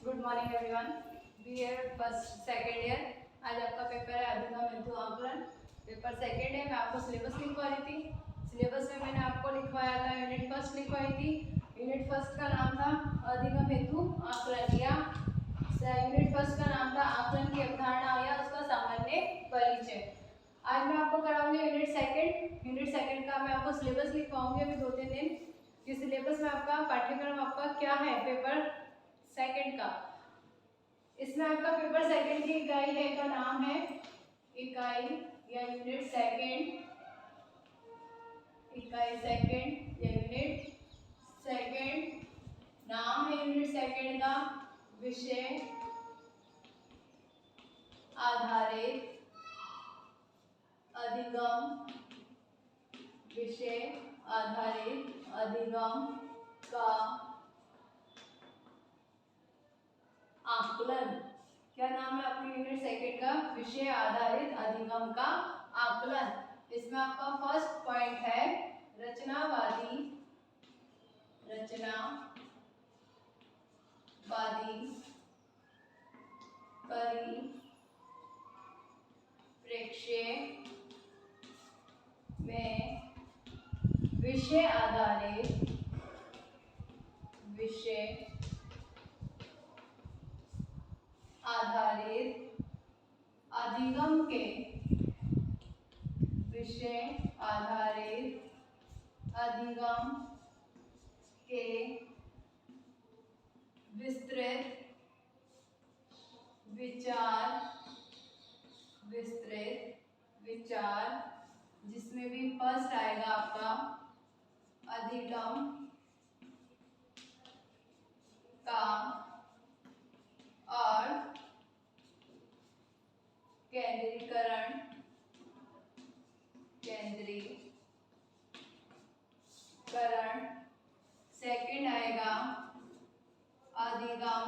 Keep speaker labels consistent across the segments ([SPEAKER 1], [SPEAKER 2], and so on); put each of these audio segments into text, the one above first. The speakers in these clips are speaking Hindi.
[SPEAKER 1] Good morning everyone. BA first second year. आज आपका पेपर है अधिगम हेतु आकलन। पेपर सेकेंड है। मैं आपको सिलेबस लिखवा रही थी। सिलेबस में मैंने आपको लिखवाया था, यूनिट फर्स्ट लिखवाई थी। यूनिट फर्स्ट का नाम था अधिगम हेतु आकलन, या यूनिट फर्स्ट का नाम था आकलन की अवधारणा या उसका सामान्य परिचय। आज मैं आपको कराऊंगी यूनिट सेकेंड। यूनिट सेकेंड का मैं आपको सिलेबस लिखवाऊंगी अभी 2-3 दिन। कि सिलेबस में आपका पाठ्यक्रम आपका क्या है पेपर सेकंड का। इसमें आपका पेपर सेकंड की इकाई है का नाम है इकाई या यूनिट सेकंड, इकाई सेकंड या यूनिट सेकंड। नाम है यूनिट सेकंड का विषय आधारित अधिगम, विषय आधारित अधिगम का आकलन। क्या नाम है आपके यूनिट सेकंड का? विषय आधारित अधिगम का आकलन। इसमें आपका फर्स्ट पॉइंट है रचनावादी, रचनावादी परिप्रेक्ष्य में विषय आधारित अधिगम के विषय आधारित अधिगम के विस्तृत विचार, जिसमें भी फर्स्ट आएगा आपका अधिगम का और केंद्रीकरण सेकंड आएगा अधिगम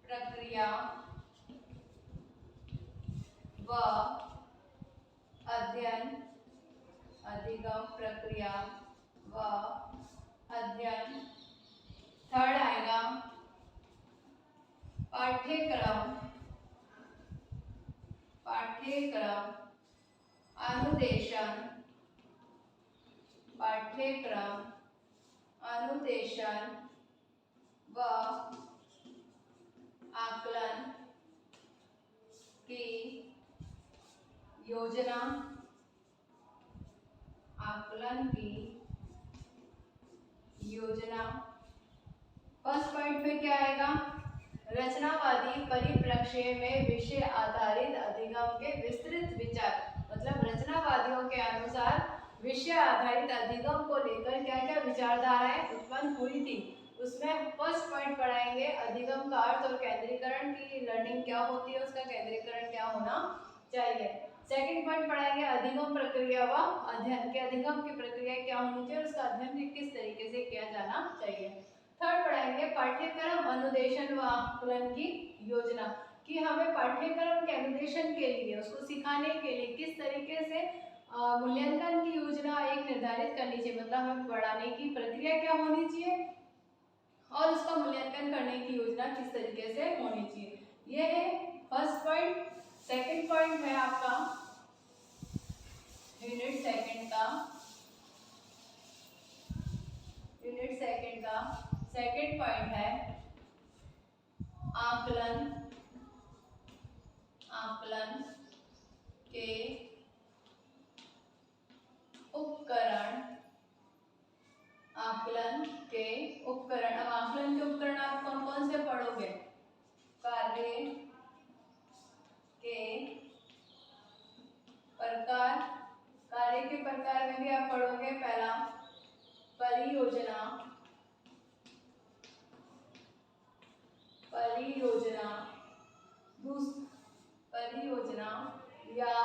[SPEAKER 1] प्रक्रिया व अध्ययन, अधिगम प्रक्रिया व अध्ययन। थर्ड आएगा पाठ्यक्रम अनुदेशन, व आकलन की योजना, फर्स्ट पॉइंट में क्या आएगा? रचनावादी परिप्रेक्ष्य में विषय आधारित अधिगम के विस्तृत विचार। मतलब रचनावादियों के अनुसार विषय आधारित अधिगम को लेकर क्या क्या विचारधाराएं उत्पन्न हुई थी। उसमें फर्स्ट पॉइंट पढ़ाएंगे अधिगम का अर्थ और केंद्रीकरण की लर्निंग क्या होती है, उसका केंद्रीकरण क्या होना चाहिए। सेकंड पॉइंट पढ़ाएंगे अधिगम प्रक्रिया व अध्ययन के, अधिगम की प्रक्रिया क्या होनी चाहिए और उसका अध्ययन किस तरीके से किया जाना चाहिए। थर्ड पढ़ाएंगे पाठ्यक्रम अनुदेशन व आकलन की योजना, कि हमें पाठ्यक्रम के अनुदेशन के लिए, उसको सिखाने के लिए किस तरीके से मूल्यांकन की योजना एक निर्धारित करनी चाहिए। मतलब हमें पढ़ाने की प्रक्रिया क्या होनी चाहिए और उसका मूल्यांकन करने की योजना किस तरीके से होनी चाहिए। यह है फर्स्ट पॉइंट। सेकंड पॉइंट है आपका यूनिट सेकंड का सेकंड पॉइंट है आकलन के उपकरण। अब आकलन के उपकरण आप कौन कौन से पढ़ोगे? कार्य के प्रकार में भी आप पढ़ोगे। पहला परियोजना या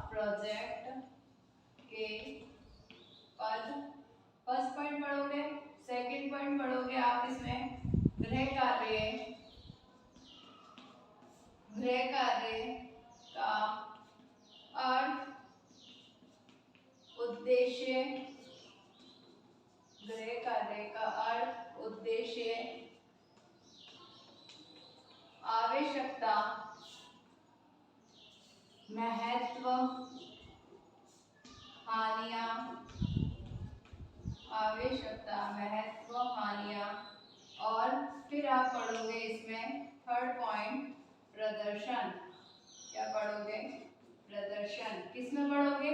[SPEAKER 1] प्रोजेक्ट के पद, फर्स्ट पॉइंट पढ़ोगे। सेकंड पॉइंट पढ़ोगे आप इसमें गृह कार्य का अर्थ, उद्देश्य, गृह कार्य का अर्थ उद्देश्य, आवश्यकता, महत्व, हानियां, आवश्यकता, महत्व, हानियां। और फिर आप पढ़ोगे इसमें थर्ड पॉइंट प्रदर्शन। क्या पढ़ोगे? प्रदर्शन। किसमें पढ़ोगे?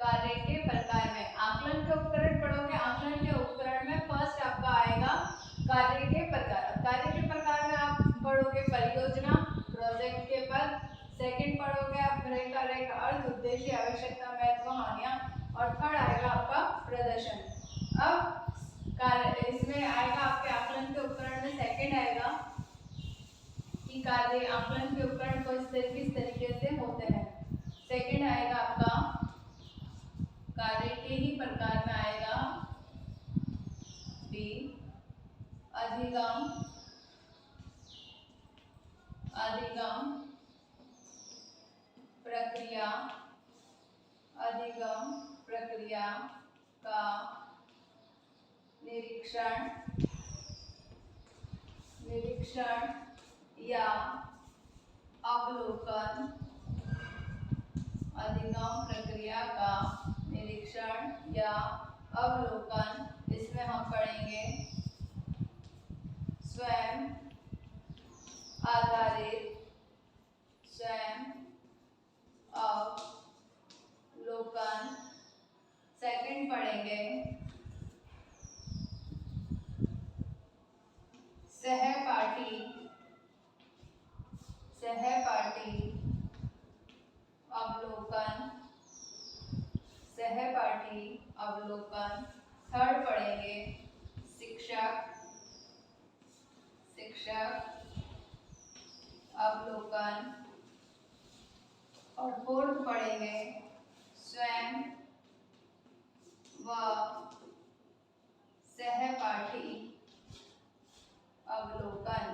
[SPEAKER 1] कार्य के प्रकार में। आकलन के उपकरण पढ़ोगे। आकलन के उपकरण में फर्स्ट आपका आएगा कार्य के प्रकार। कार्य के प्रकार में आप पढ़ोगे परियोजना, प्रोजेक्ट के पद। सेकंड पढ़ोगे आप गृह कार्य का अर्थ, उद्देश्य, आवश्यकता, महत्व, हानियां। और थर्ड आएगा आपका प्रदर्शन। अब कार्य इसमें आएगा आपके आकलन के उपकरण में सेकंड आएगा कि कार्य आकलन के उपकरण किस तरीके से होते हैं। सेकंड आएगा आपका कार्य के ही प्रकार में आएगा बी अधिगम, अधिगम प्रक्रिया, अधिगम प्रक्रिया का निरीक्षण, निरीक्षण या अवलोकन, अधिगम प्रक्रिया का निरीक्षण या अवलोकन। इसमें हम पढ़ेंगे स्वयं आधारित, स्वयं अवलोकन। सेकंड पढ़ेंगे सहपाठी, सहपाठी अवलोकन, सहपाठी अवलोकन। थर्ड पढ़ेंगे शिक्षक, शिक्षक अवलोकन। और फोर्थ पढ़ेंगे स्वयं व सहपाठी अवलोकन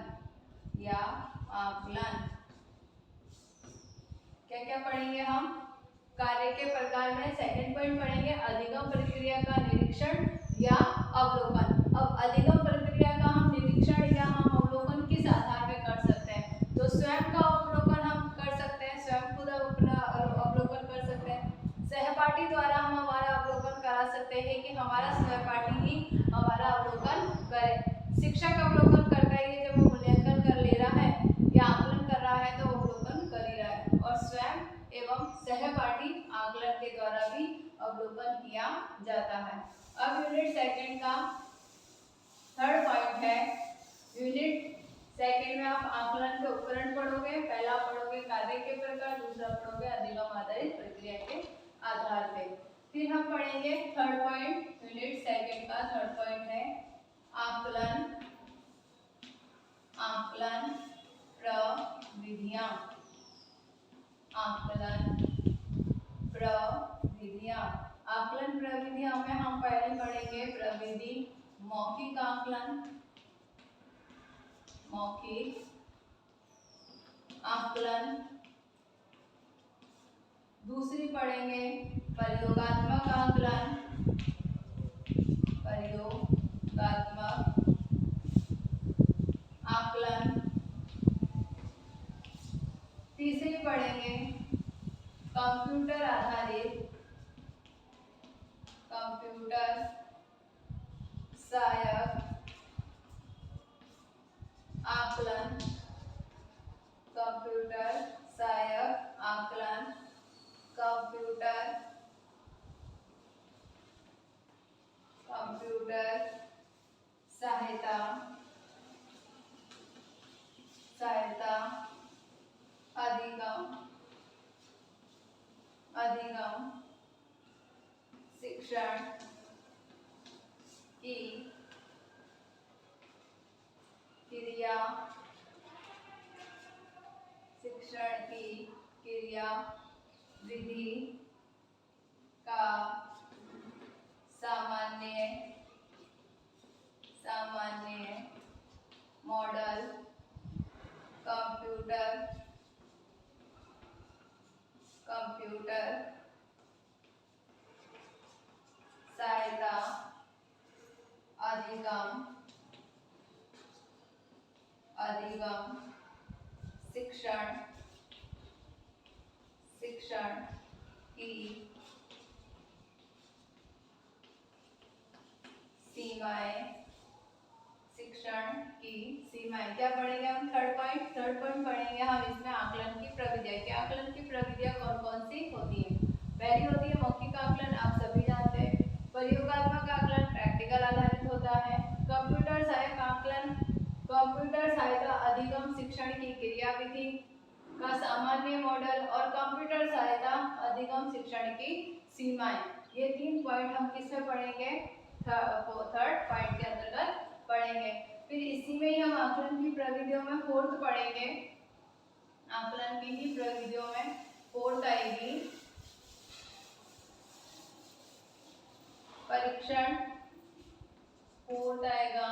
[SPEAKER 1] या आकलन। क्या क्या पढ़ेंगे हम? कार्य के प्रकार में सेकंड पॉइंट पढ़ेंगे अधिगम प्रक्रिया का निरीक्षण या अवलोकन। अब अधिगम प्रक्रिया का हम निरीक्षण या हम अवलोकन किस आधार में कर सकते हैं? तो स्वयं का अवलोकन हम कर सकते हैं, स्वयं खुद अपना अवलोकन कर सकते हैं। सहपाठी द्वारा हम हमारा अवलोकन करा सकते हैं कि हमारा सहपाठी ही हमारा अवलोकन करे। शिक्षक अवलोकन करता है जब वो मूल्यांकन कर ले रहा है या आकलन कर रहा है तो अवलोकन कर ही रहा है। और स्वयं एवं सहपाठी आकलन के द्वारा भी अवलोकन किया जाता है। अब यूनिट सेकंड का थर्ड पॉइंट है, यूनिट सेकंड में आप आकलन के उपकरण पढ़ोगे। पहला पढ़ोगे कार्य के प्रकार, दूसरा पढ़ोगे अधिगम आधारित प्रक्रिया के आधार पे। फिर हम पढ़ेंगे थर्ड पॉइंट, यूनिट सेकंड का थर्ड पॉइंट है आकलन, आकलन प्रविधियां, आकलन प्रविधियां। आकलन प्रविधियां में हम पहले पढ़ेंगे प्रविधि मौखिक आकलन, मौखिक आकलन। दूसरी पढ़ेंगे प्रयोगात्मक आकलन, प्रयोगात्मक आकलन। तीसरी पढ़ेंगे कंप्यूटर आधारित, कंप्यूटर सहायक आकलन, कंप्यूटर सहायक आकलन, कंप्यूटर सहायता, सहायता अधिगम, अधिगम शिक्षण की क्रिया, शिक्षण की क्रिया विधि का सामान्य, सामान्य मॉडल, कंप्यूटर, कंप्यूटर अधिगम शिक्षण की सीमाएं, शिक्षण की सीमाएं। क्या पढ़ेंगे हम? थर्ड पॉइंट पढ़ेंगे हम इसमें आकलन की प्रविधियां। क्या आकलन की प्रविधियां कौन कौन सी होती है? पहली होती है मौखिक आकलन, आप सभी जानते हैं। प्रयोगात्मक आकलन प्रैक्टिकल आधारित होता है। कंप्यूटर सहायक आकलन, कंप्यूटर सहायता अधिगम शिक्षण की क्रियाविधि का सामान्य मॉडल और कंप्यूटर सहायता अधिगम शिक्षण की सीमाएं। ये 3 पॉइंट हम किसमें पढ़ेंगे? थर्ड पॉइंट के अंतर्गत पढ़ेंगे। फिर इसी में ही हम आकलन की प्रविधियों में फोर्थ पढ़ेंगे। आकलन की ही प्रविधियों में फोर्थ आएगी परीक्षण, फोर्थ आएगा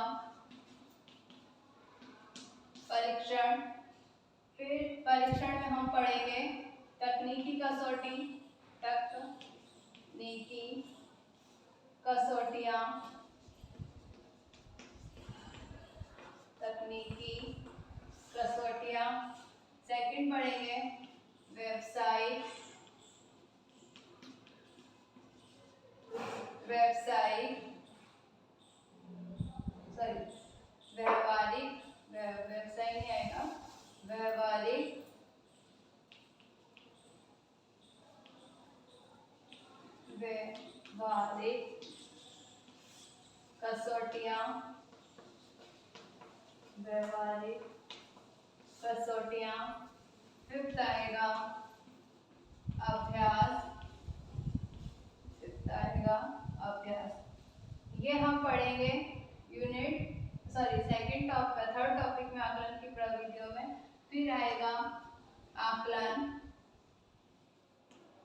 [SPEAKER 1] परीक्षण। फिर परीक्षण में हम पढ़ेंगे तकनीकी कसौटी, तकनीकी कसौटियां, तकनीकी कसौटियां। सेकंड पढ़ेंगे व्यावसायिक व्यावहारिक, व्यवसाय नहीं आएगा, व्यावहारिक कसौटियां, व्यावहारिक कसौटियां। फिफ्थ आएगा अभ्यास, फिफ्थ आएगा अभ्यास। ये हम पढ़ेंगे थर्ड टॉपिक में आकलन की प्रविधियों में। फिर आएगा आकलन,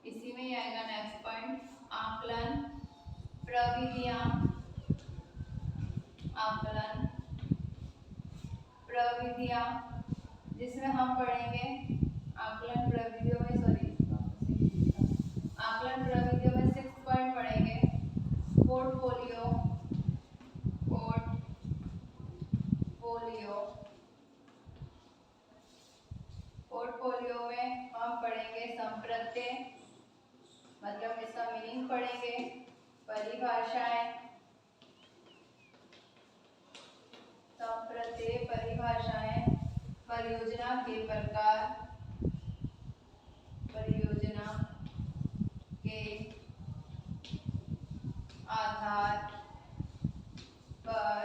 [SPEAKER 1] इसी में ही आएगा नेक्स्ट पॉइंट, आकलन प्रविधियां, आकलन प्रविधियां, जिसमें हम पढ़ेंगे आकलन प्रविधियों में आकलन प्रविधियों में 6 पॉइंट पढ़ेंगे पोर्टफोलियो, पोर्टफोलियो में हम पढ़ेंगे संप्रत्यय, मतलब इसका मीनिंग पढ़ेंगे, परिभाषाएं, संप्रत्यय परिभाषाएं, परियोजना के प्रकार, परियोजना के आधार पर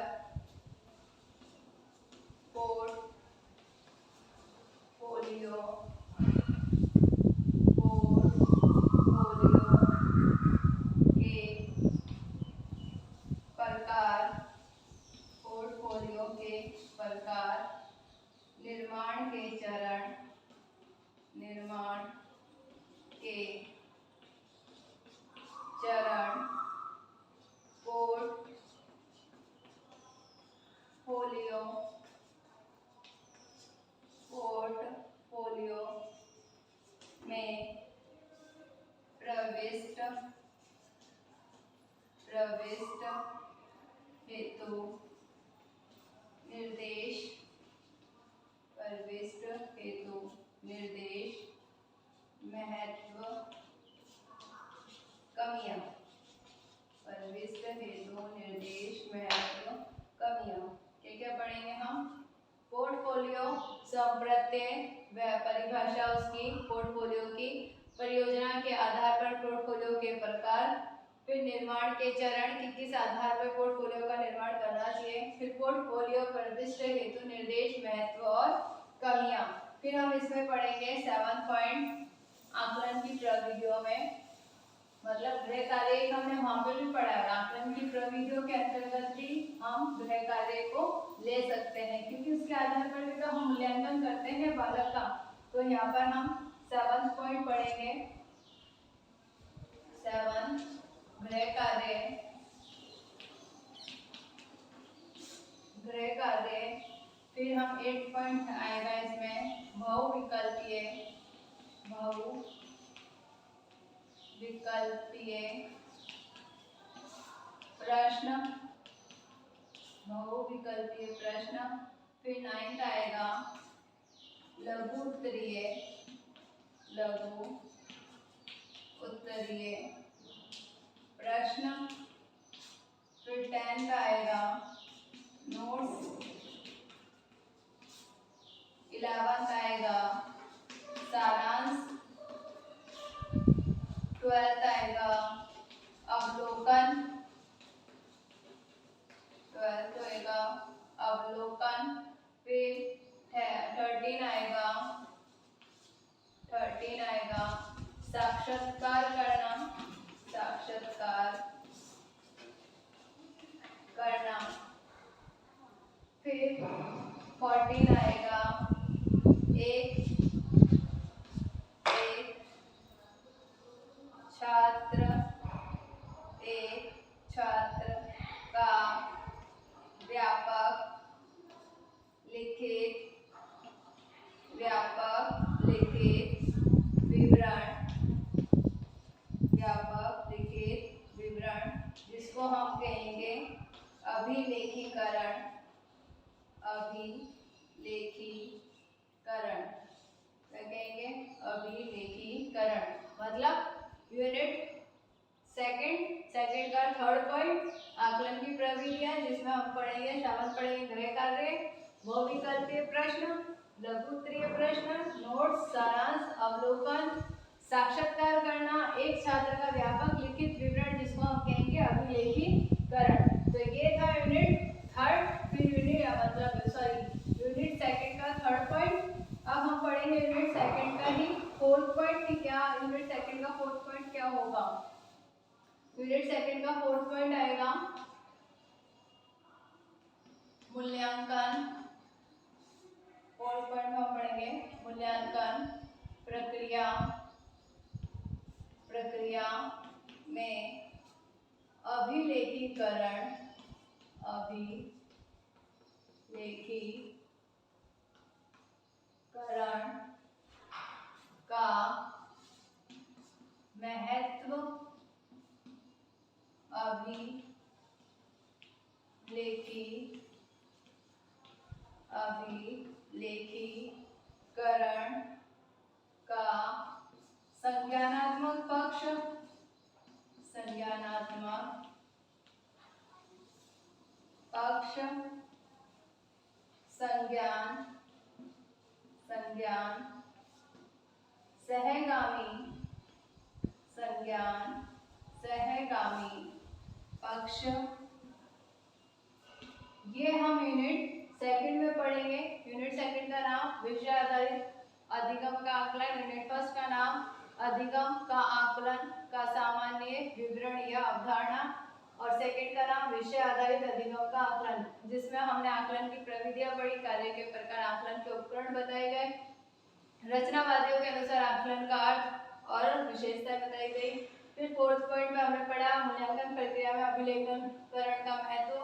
[SPEAKER 1] पोर्टफोलियो के प्रकार, निर्माण के चरण, पोर्टफोलियो में प्रविष्ट हेतु निर्देश, महत्व, कमियां, क्या पढ़ेंगे हम? पोर्टफोलियो, संप्रत्यय, परिभाषा उसकी पोर्टफोलियो की, परियोजना के आधार पर पोर्टफोलियो के प्रकार, फिर निर्माण के चरण कि किस आधार पर पोर्टफोलियो का निर्माण करना चाहिए, फिर पोर्टफोलियो प्रविष्ट हेतु निर्देश, महत्व और कमियां। फिर हम इसमें पढ़ेंगे 7 पॉइंट आकलन की प्रविधियों में, मतलब गृह कार्य हमने वहां पे भी पढ़ा है। आकलन की प्रविधियों के अंतर्गत भी हम गृह कार्य को ले सकते हैं, क्योंकि उसके आधार पर भी तो हम मूल्यांकन करते हैं बालक का। तो यहाँ पर हम 7 पॉइंट पढ़ेंगे, 7 गृह कार्य, फिर हम 8 पॉइंट आएगा इसमें बहुविकल्पीय प्रश्न, फिर 9th आएगा लघु उत्तरीय, लघु उत्तरीय प्रश्न। फिर 10th आएगा नोट्स। 11th आएगा सारांश। 12th आएगा अवलोकन। 12th होएगा अवलोकन। फिर 13 आएगा साक्षात्कार करना, साक्षात्कार करना। फिर 14 आएगा एक छात्र का व्यापक लिखित विवरण, जिसको हम कहेंगे अभिलेखीकरण, क्या कहेंगे? अभिलेखीकरण। मतलब यूनिट सेकंड का थर्ड पॉइंट आकलन की प्रविधियां, जिसमें हम पढ़ेंगे शामिल पढ़ेंगे गृह कार्य, बहुविकल्पीय प्रश्न, लघु उत्तरीय प्रश्न, नोट्स, सारांश, अवलोकन, साक्षात्कार करना, एक छात्र का व्यापक लिखित विवरण, जिसको हम कहेंगे अभिलेखीकरण। तो ये था यूनिट थर्ड। फिर यूनिट सेकंड का थर्ड पॉइंट। अब हम पढ़ेंगे यूनिट सेकंड का ही फोर्थ पॉइंट कि क्या यूनिट सेकंड का फोर्थ पॉइंट क्या होगा। यूनिट सेकंड का फोर्थ पॉइंट आएगा मूल्यांकन। फोर्थ पॉइंट में हम पढ़ेंगे मूल्यांकन प्रक्रिया में अभिलेखीकरण का महत्व, अभिलेखीकरण का संज्ञानात्मक पक्ष, संज्ञान, सहगामी पक्ष। ये हम यूनिट सेकंड में पढ़ेंगे। यूनिट सेकंड का नाम विषय आधारित अधिगम का आकलन। यूनिट फर्स्ट का नाम अधिगम का आकलन का सामान्य विवरण या अवधारणा, और सेकंड का नाम विषय आधारित अधिगम का आकलन, जिसमें हमने आकलन की प्रविधियां पढ़ी, कार्य के प्रकार, आकलन के उपकरण बताए गए, रचनावादियों के अनुसार आकलन का अर्थ और विशेषताएं बताई गई। फिर फोर्थ पॉइंट में हमने पढ़ा मूल्यांकन प्रक्रिया में अभिलेखीकरण का महत्व,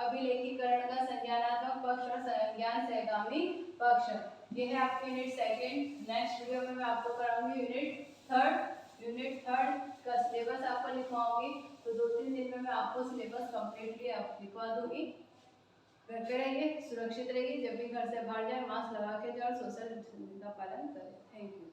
[SPEAKER 1] अभिलेखीकरण का संज्ञानात्मक पक्ष और संज्ञान सहगामी पक्ष। ये है आपकी यूनिट सेकंड। नेक्स्ट वीडियो में मैं आपको कराऊंगी यूनिट थर्ड का सिलेबस आपको लिखवाऊंगी। तो 2-3 दिन में मैं आपको सिलेबस कंप्लीटली लिखवा दूंगी। घर पे रहिए, सुरक्षित रहिए, जब भी घर से बाहर जाए मास्क लगा के जाए और सोशल डिस्टेंसिंग का पालन करें। Thank you.